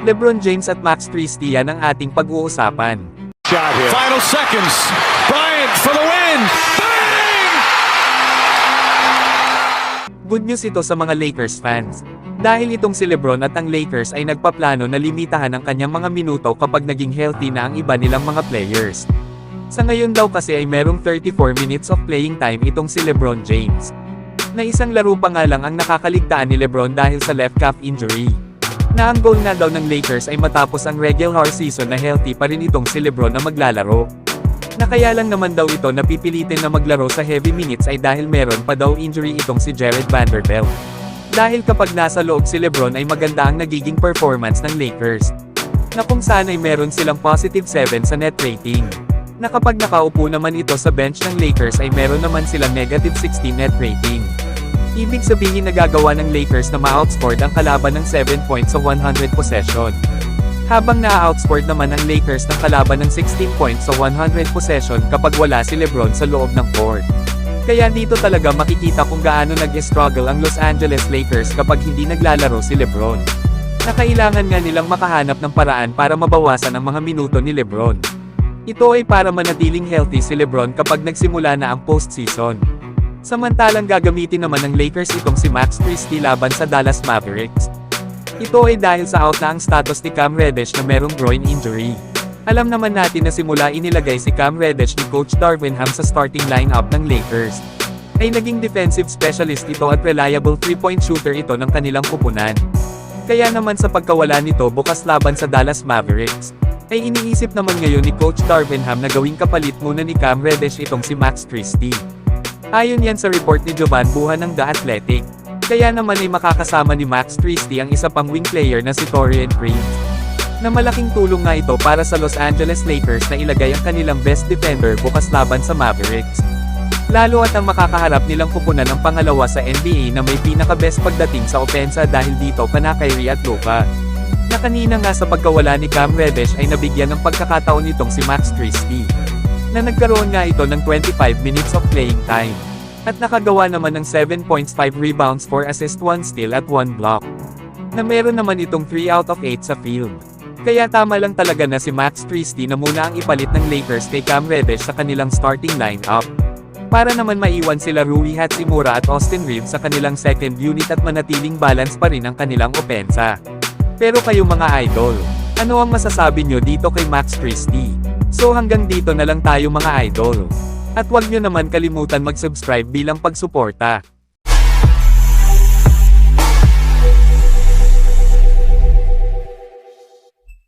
LeBron James at Max Christie yan ang ating pag-uusapan. Final seconds. Bryant for the win. Bang! Good news ito sa mga Lakers fans. Dahil itong si LeBron at ang Lakers ay nagpaplano na limitahan ang kanyang mga minuto kapag naging healthy na ang iba nilang mga players. Sa ngayon daw kasi ay merong 34 minutes of playing time itong si LeBron James. Na isang laro pa nga lang ang nakakaligtaan ni LeBron dahil sa left calf injury. Na ang goal nga daw ng Lakers ay matapos ang regular season na healthy pa rin itong si LeBron na maglalaro. Na kaya lang naman daw ito napipilitin na maglaro sa heavy minutes ay dahil meron pa daw injury itong si Jared Vanderbilt. Dahil kapag nasa loob si LeBron ay maganda ang nagiging performance ng Lakers. Na kung saan ay meron silang positive 7 sa net rating. Na kapag nakaupo naman ito sa bench ng Lakers ay meron naman silang negative 16 net rating. Ibig sabihin nagagawa ng Lakers na ma-outscored ang kalaban ng 7 points sa 100 possession. Habang na-outscored naman ang Lakers ng kalaban ng 16 points sa 100 possession kapag wala si LeBron sa loob ng court. Kaya dito talaga makikita kung gaano nag-struggle ang Los Angeles Lakers kapag hindi naglalaro si LeBron. Na kailangan nga nilang makahanap ng paraan para mabawasan ang mga minuto ni LeBron. Ito ay para manatiling healthy si LeBron kapag nagsimula na ang postseason. Samantalang gagamitin naman ng Lakers itong si Max Christie laban sa Dallas Mavericks. Ito ay dahil sa out na ang status ni Cam Reddish na merong groin injury. Alam naman natin na simula inilagay si Cam Reddish ni Coach Darvin Ham sa starting lineup ng Lakers. Ay naging defensive specialist ito at reliable 3-point shooter ito ng kanilang kupunan. Kaya naman sa pagkawala nito bukas laban sa Dallas Mavericks, ay iniisip naman ngayon ni Coach Darvin Ham na gawing kapalit muna ni Cam Reddish itong si Max Christie. Ayon yan sa report ni Jovan Buhan ng The Athletic. Kaya naman ay makakasama ni Max Christie ang isa pang wing player na si Taurean Prince. Na malaking tulong nga ito para sa Los Angeles Lakers na ilagay ang kanilang best defender bukas laban sa Mavericks. Lalo at ang makakaharap nilang kupunan ang pangalawa sa NBA na may pinaka-best pagdating sa opensa dahil dito kana Kyrie at Luka. Na kanina nga sa pagkawala ni Cam Reddish ay nabigyan ng pagkakataon itong si Max Christie. Na nagkaroon nga ito ng 25 minutes of playing time. At nakagawa naman ng 7 points, 5 rebounds, 4 assists, 1 steal at 1 block. Na meron naman itong 3 out of 8 sa field. Kaya tama lang talaga na si Max Christie na muna ang ipalit ng Lakers kay Cam Reddish sa kanilang starting lineup. Para naman maiwan sila Rui Hachimura at Austin Reeves sa kanilang second unit at manatiling balance pa rin ang kanilang opensa. Pero kayo mga idol, ano ang masasabi nyo dito kay Max Christie? So hanggang dito na lang tayo mga idol. At huwag nyo naman kalimutan mag-subscribe bilang pagsuporta.